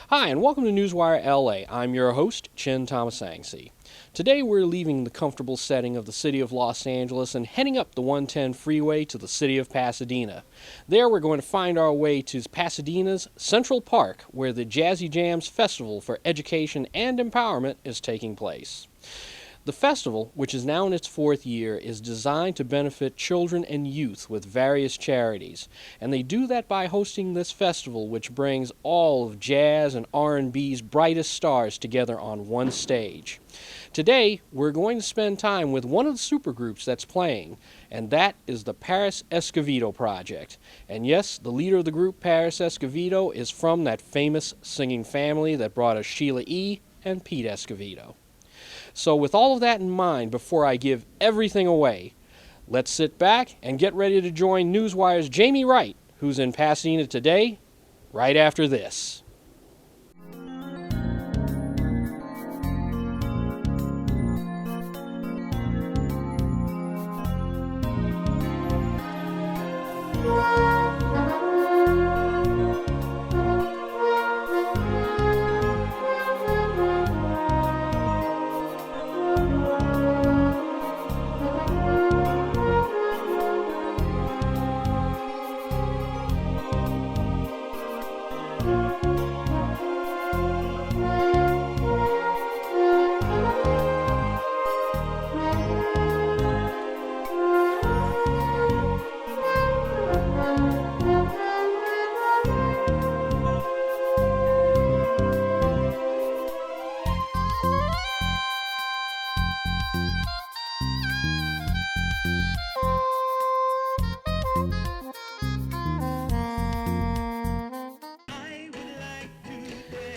Hi, and welcome to Newswire LA. I'm your host, Chin Thomasangsi. Today we're leaving the comfortable setting of the city of Los Angeles and heading up the 110 freeway to the city of Pasadena. There we're going to find our way to Pasadena's Central Park, where the Jazzy Jams Festival for Education and Empowerment is taking place. The festival, which is now in its fourth year, is designed to benefit children and youth with various charities, and they do that by hosting this festival, which brings all of jazz and R&B's brightest stars together on one stage. Today, we're going to spend time with one of the supergroups that's playing, and that is the Paris Escovedo Project. And yes, the leader of the group, Paris Escovedo, is from that famous singing family that brought us Sheila E. and Pete Escovedo. So with all of that in mind, before I give everything away, let's sit back and get ready to join Newswire's Jamie Wright, who's in Pasadena today, right after this.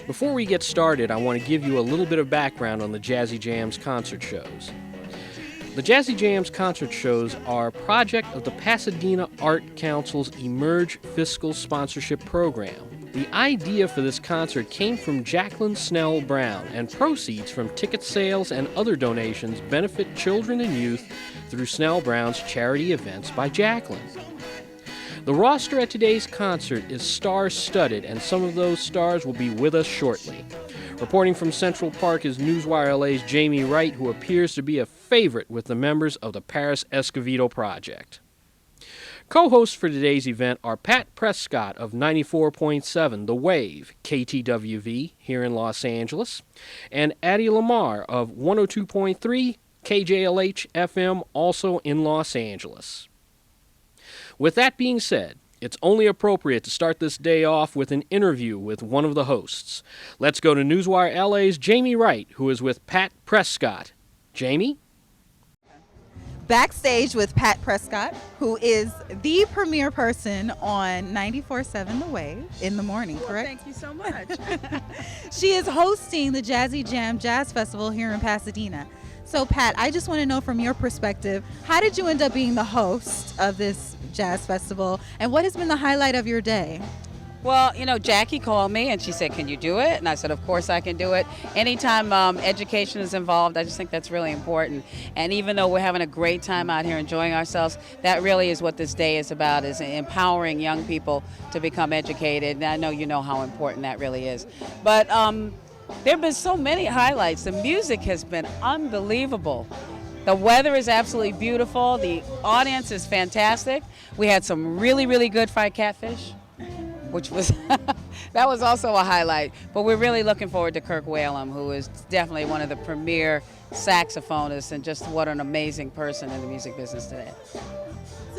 Before we get started, I want to give you a little bit of background on the Jazzy Jams concert shows. The Jazzy Jams concert shows are a project of the Pasadena Art Council's Emerge Fiscal Sponsorship Program. The idea for this concert came from Jacqueline Snell Brown, and proceeds from ticket sales and other donations benefit children and youth through Snell Brown's charity events by Jacqueline. The roster at today's concert is star-studded, and some of those stars will be with us shortly. Reporting from Central Park is Newswire LA's Jamie Wright, who appears to be a favorite with the members of the Paris Escovedo Project. Co-hosts for today's event are Pat Prescott of 94.7 The Wave, KTWV, here in Los Angeles, and Adai Lamar of 102.3 KJLH FM, also in Los Angeles. With that being said, it's only appropriate to start this day off with an interview with one of the hosts. Let's go to Newswire LA's Jamie Wright, who is with Pat Prescott. Jamie? Backstage with Pat Prescott, who is the premier person on 94.7 The Wave in the morning, correct? Thank you so much. She is hosting the Jazzy Jam Jazz Festival here in Pasadena. So, Pat, I just want to know from your perspective, how did you end up being the host of this jazz festival, and what has been the highlight of your day? Well, Jackie called me and she said, "Can you do it?" And I said, "Of course I can do it." Anytime education is involved, I just think that's really important. And even though we're having a great time out here enjoying ourselves, that really is what this day is about, is empowering young people to become educated. And I know you know how important that really is. But there have been so many highlights. The music has been unbelievable. The weather is absolutely beautiful. The audience is fantastic. We had some really, really good fried catfish, which was, that was also a highlight. But we're really looking forward to Kirk Whalum, who is definitely one of the premier saxophonists, and just what an amazing person in the music business today. So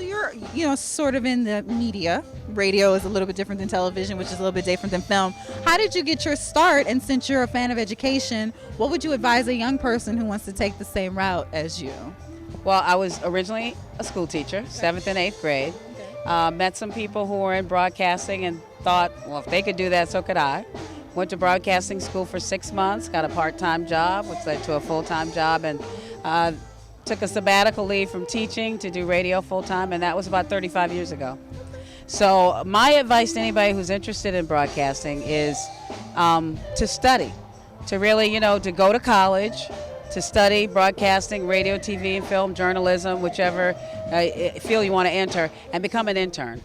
you're, sort of in the media. Radio is a little bit different than television, which is a little bit different than film. How did you get your start? And since you're a fan of education, what would you advise a young person who wants to take the same route as you? Well, I was originally a school teacher, 7th and 8th grade. Met some people who were in broadcasting and thought, well, if they could do that, so could I. Went to broadcasting school for 6 months, got a part-time job, which led to a full-time job, and took a sabbatical leave from teaching to do radio full-time, and that was about 35 years ago. So my advice to anybody who's interested in broadcasting is to study, to really, to go to college, to study broadcasting, radio, TV, and film, journalism, whichever field you want to enter, and become an intern.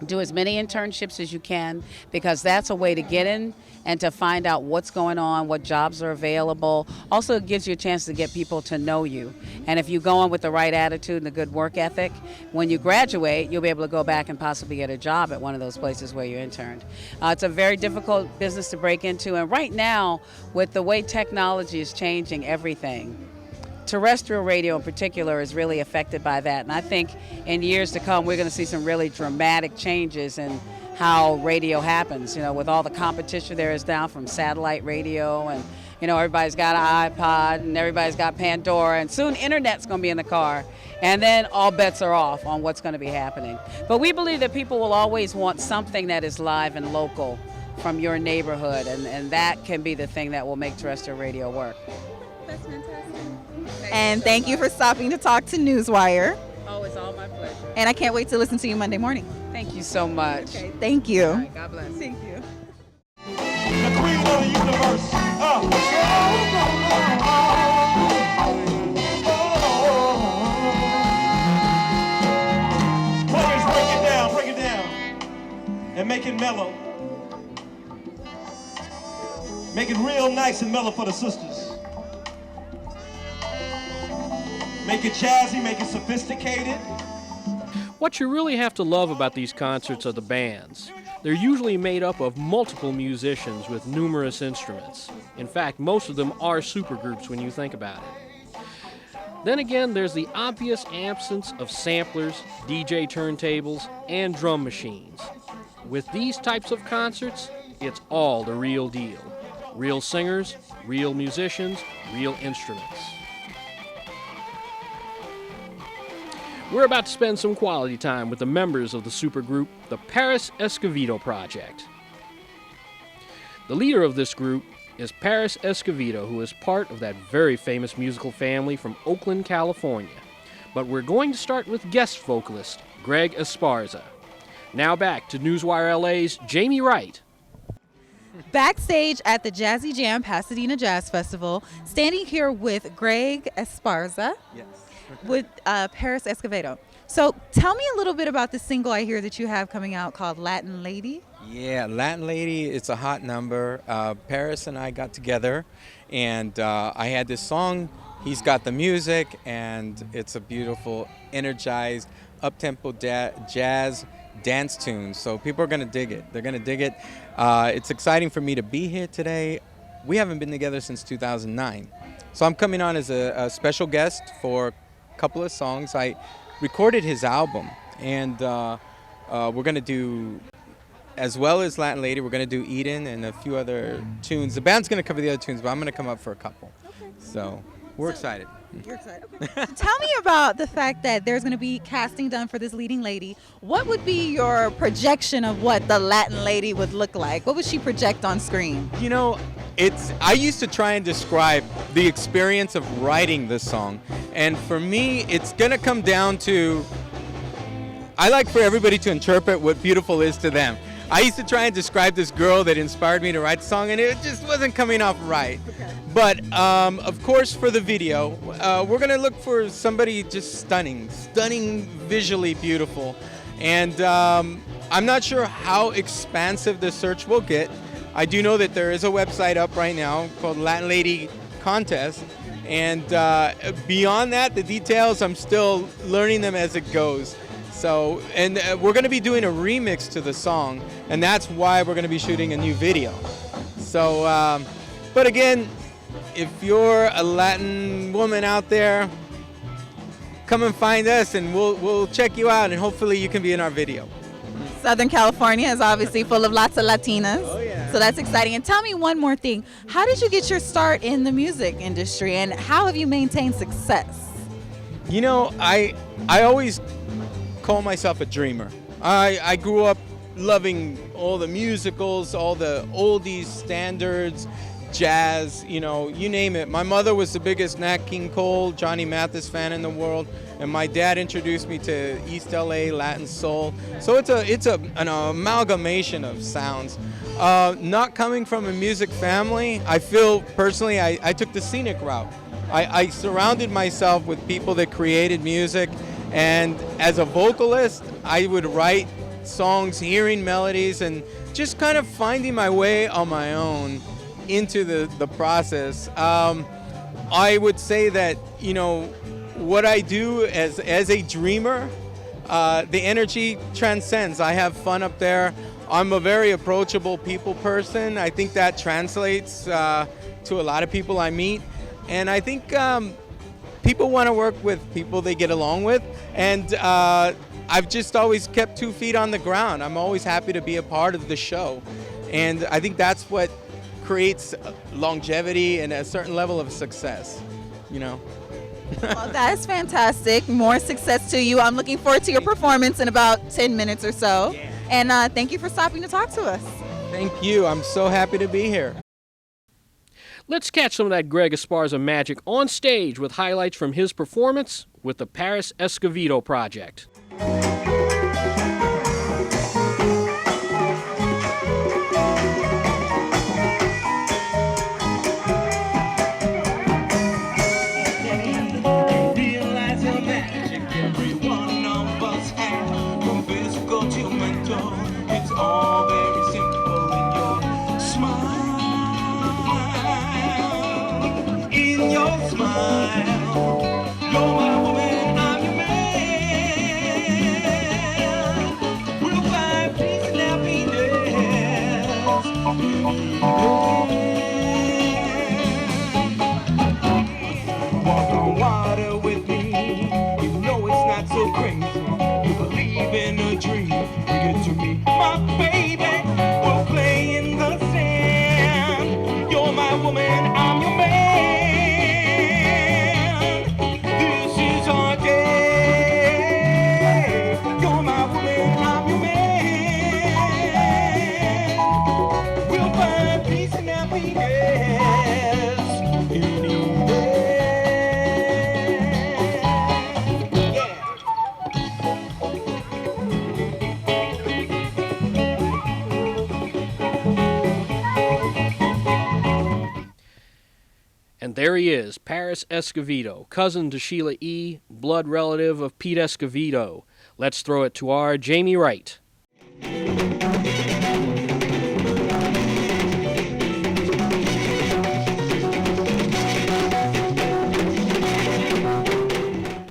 Do as many internships as you can, because that's a way to get in and to find out what's going on, what jobs are available. Also, it gives you a chance to get people to know you. And if you go in with the right attitude and a good work ethic, when you graduate, you'll be able to go back and possibly get a job at one of those places where you interned. It's a very difficult business to break into, and right now, with the way technology is changing everything, terrestrial radio in particular is really affected by that. And I think in years to come, we're going to see some really dramatic changes in how radio happens, with all the competition there is now from satellite radio, and, everybody's got an iPod and everybody's got Pandora, and soon internet's going to be in the car. And then all bets are off on what's going to be happening. But we believe that people will always want something that is live and local from your neighborhood, and that can be the thing that will make terrestrial radio work. That's fantastic. And thank you for stopping to talk to Newswire. Oh, it's all my pleasure. And I can't wait to listen to you Monday morning. Thank you so much. Okay, thank you. All right, God bless. Thank you. The queen of the universe. Boys, break it down, and make it mellow. Make it real nice and mellow for the sisters. Make it jazzy, make it sophisticated. What you really have to love about these concerts are the bands. They're usually made up of multiple musicians with numerous instruments. In fact, most of them are supergroups when you think about it. Then again, there's the obvious absence of samplers, DJ turntables, and drum machines. With these types of concerts, it's all the real deal. Real singers, real musicians, real instruments. We're about to spend some quality time with the members of the supergroup, the Paris Escovedo Project. The leader of this group is Paris Escovedo, who is part of that very famous musical family from Oakland, California. But we're going to start with guest vocalist Greg Esparza. Now back to Newswire LA's Jamie Wright. Backstage at the Jazzy Jam Pasadena Jazz Festival, standing here with Greg Esparza. Yes. With Paris Escovedo. So tell me a little bit about the single I hear that you have coming out called Latin Lady. Yeah, Latin Lady, it's a hot number. Paris and I got together, and I had this song. He's got the music, and it's a beautiful, energized, up-tempo jazz dance tune. So people are going to dig it. They're going to dig it. It's exciting for me to be here today. We haven't been together since 2009. So I'm coming on as a special guest for couple of songs. I recorded his album, and we're going to do, as well as Latin Lady, we're going to do Eden and a few other tunes. The band's going to cover the other tunes, but I'm going to come up for a couple. Okay. So we're excited. You're excited. Okay. Tell me about the fact that there's going to be casting done for this leading lady. What would be your projection of what the Latin lady would look like? What would she project on screen? I used to try and describe the experience of writing this song. And for me, it's going to come down to, I like for everybody to interpret what beautiful is to them. I used to try and describe this girl that inspired me to write the song, and it just wasn't coming off right. Okay. But of course, for the video, we're going to look for somebody just stunning visually beautiful. And I'm not sure how expansive the search will get. I do know that there is a website up right now called Latin Lady Contest. And beyond that, the details, I'm still learning them as it goes. So, and we're going to be doing a remix to the song, and that's why we're going to be shooting a new video. So, but again, if you're a Latin woman out there, come and find us, and we'll check you out, and hopefully you can be in our video. Southern California is obviously full of lots of Latinas. Oh, yeah. So that's exciting. And tell me one more thing. How did you get your start in the music industry, and how have you maintained success? I always call myself a dreamer. I grew up loving all the musicals, all the oldies, standards, jazz, you name it. My mother was the biggest Nat King Cole, Johnny Mathis fan in the world, and my dad introduced me to East LA Latin soul. So it's an amalgamation of sounds. Not coming from a music family, I feel personally I took the scenic route. I surrounded myself with people that created music, and as a vocalist, I would write songs, hearing melodies, and just kind of finding my way on my own into the process. I would say that, you know, what I do as a dreamer, the energy transcends. I have fun up there. I'm a very approachable people person. I think that translates to a lot of people I meet. And I think people want to work with people they get along with. And I've just always kept 2 feet on the ground. I'm always happy to be a part of the show. And I think that's what creates longevity and a certain level of success, you know. Well, that is fantastic. More success to you. I'm looking forward to your performance in about 10 minutes or so. And thank you for stopping to talk to us. Thank you. I'm so happy to be here. Let's catch some of that Greg Esparza magic on stage with highlights from his performance with the Paris Escovedo Project. And there he is, Paris Escovedo, cousin to Sheila E., blood relative of Pete Escovedo. Let's throw it to our Jamie Wright.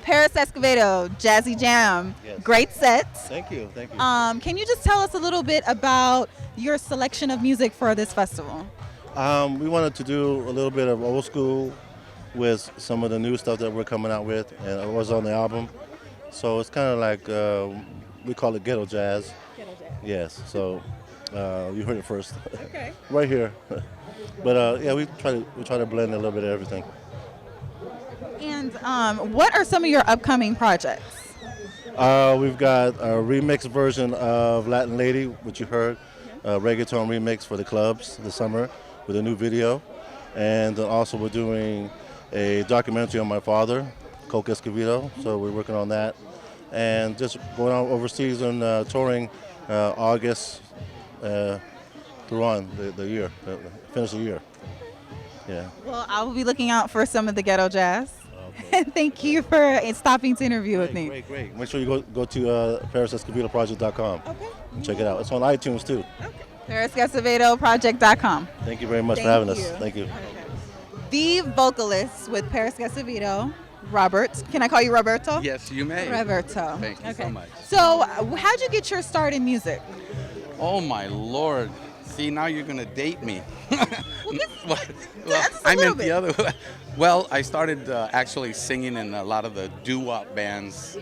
Paris Escovedo, Jazzy Jam, Yes. Great set. Thank you, thank you. Can you just tell us a little bit about your selection of music for this festival? We wanted to do a little bit of old school with some of the new stuff that we're coming out with, and it was on the album. So it's kind of like, we call it ghetto jazz. Ghetto jazz. Yes, so you heard it first. Okay. Right here. But yeah, we try to blend a little bit of everything. And what are some of your upcoming projects? We've got a remix version of Latin Lady, which you heard, a reggaeton remix for the clubs this summer with a new video. And also we're doing a documentary on my father, Kirk Escovedo, so we're working on that. And just going on overseas and touring August through on the year, finish the year. Yeah. Well, I will be looking out for some of the ghetto jazz. Okay. Thank you for stopping to interview with me. Great. Make sure you go to ParisEscovedoProject.com and check it out. It's on iTunes too. ParisEscovedoProject.com. Thank you very much Thank for having you. us. Thank you. The vocalist with Paris Escovedo, Robert. Can I call you Roberto? Yes, you may. Roberto. Thank you so much. So, how'd you get your start in music? Oh my Lord. See, now you're gonna date me. That's a I little meant the other way. Well, I started actually singing in a lot of the doo-wop bands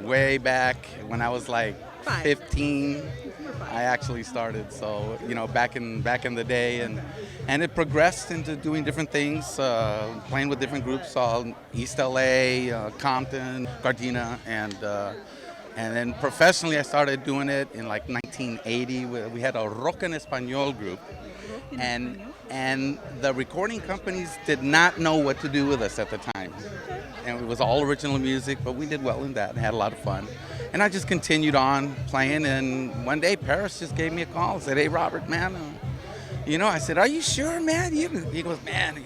way back when I was like 15. I actually started, so back in the day, and it progressed into doing different things, playing with different groups, East LA, Compton, Gardena, and then professionally I started doing it in like 1980. We had a rock en español group, and the recording companies did not know what to do with us at the time. And it was all original music, but we did well in that and had a lot of fun. And I just continued on playing, and one day Paris just gave me a call and said, "Hey, Robert, man, I said, "Are you sure, man?" He goes, "Man,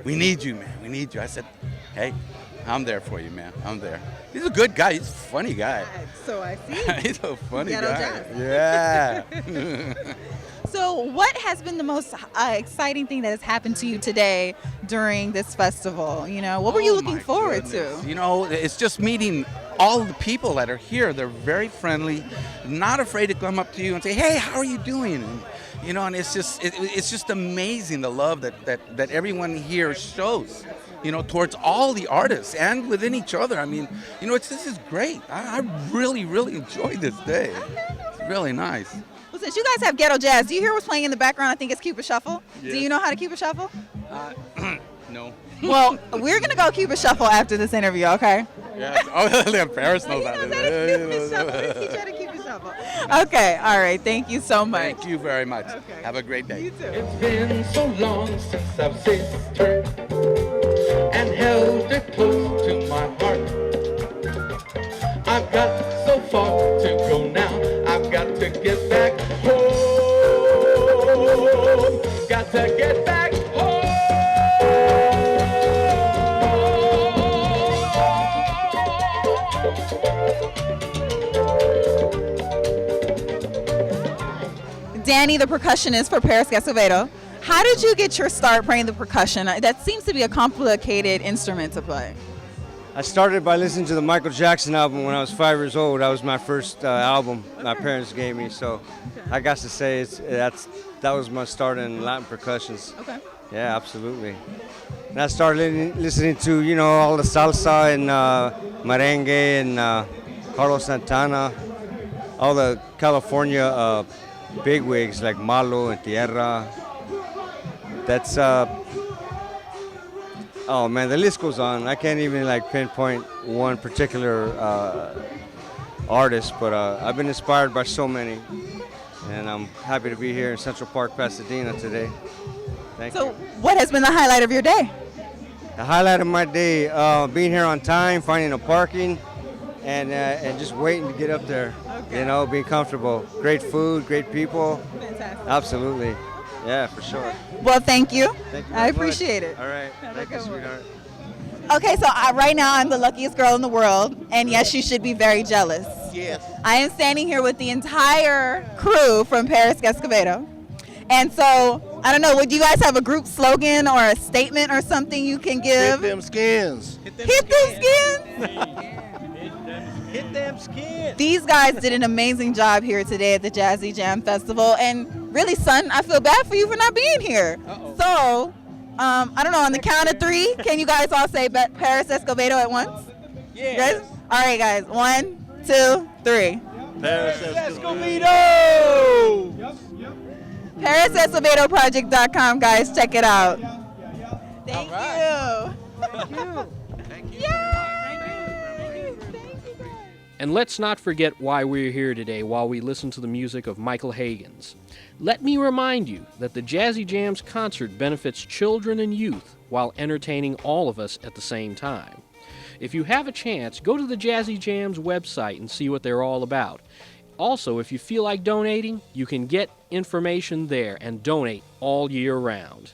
we need you, man. We need you." I said, "Hey, I'm there for you, man. I'm there. He's a good guy. He's a funny guy. So I see. He's a funny Ghetto guy. Jazz. Yeah. So what has been the most exciting thing that has happened to you today during this festival? You know, what were you looking my forward goodness. to? You know, it's just meeting all the people that are here. They're very friendly, not afraid to come up to you and say, "Hey, how are you doing?" And, you know, and it's just amazing the love that everyone here shows, you know, towards all the artists and within each other. I mean, you know, this is great. I really, really enjoyed this day. It's really nice. Well, since you guys have Ghetto Jazz, do you hear what's playing in the background? I think it's Cupid Shuffle. Yes. Do you know how to Cupid Shuffle? No. Well, we're going to go Cupid Shuffle after this interview, okay? Yeah. Oh, Paris knows how to do Cupid Shuffle. Let's teach you how to Cupid Shuffle. Okay, all right. Thank you so much. Thank you very much. Okay. Have a great day. You too. It's been so long since I've sister and held her close to my heart. I've got so far to go now. I've got to get back home. Got to get back home. Danny, the percussionist for Paris Escovedo. How did you get your start playing the percussion? That seems to be a complicated instrument to play. I started by listening to the Michael Jackson album when I was 5 years old. That was my first album my parents gave me. So I got to say that was my start in Latin percussions. Okay. Yeah, absolutely. And I started listening to, you know, all the salsa and merengue and Carlos Santana, all the California bigwigs like Malo and Tierra. That's oh man, the list goes on. I can't even like pinpoint one particular artist, but I've been inspired by so many, and I'm happy to be here in Central Park, Pasadena today. Thank you. So what has been the highlight of your day? The highlight of my day, being here on time, finding a parking, and just waiting to get up there. Okay. You know, being comfortable. Great food, great people. Fantastic. Absolutely. Yeah, for sure. Well, thank you. Thank you I very much. appreciate it. All right. Have a Thank you, good one. sweetheart. Okay, so right now I'm the luckiest girl in the world, and yes, you should be very jealous. Yes. I am standing here with the entire crew from Paris Escovedo. And so, I don't know, would you guys have a group slogan or a statement or something you can give? Hit them skins. Hit them skins! Hit them skins. These guys did an amazing job here today at the Jazzy Jam Festival. And really, son, I feel bad for you for not being here. So, I don't know, on the count of three, can you guys all say Paris Escovedo at once? Yeah. Guys? All right, guys. 1, 2, 3. Paris Escovedo. ParisEscovedoProject.com, guys. Check it out. Thank All you. Thank you. And let's not forget why we're here today while we listen to the music of Michael Hagen's. Let me remind you that the Jazzy Jams concert benefits children and youth while entertaining all of us at the same time. If you have a chance, go to the Jazzy Jams website and see what they're all about. Also, if you feel like donating, you can get information there and donate all year round.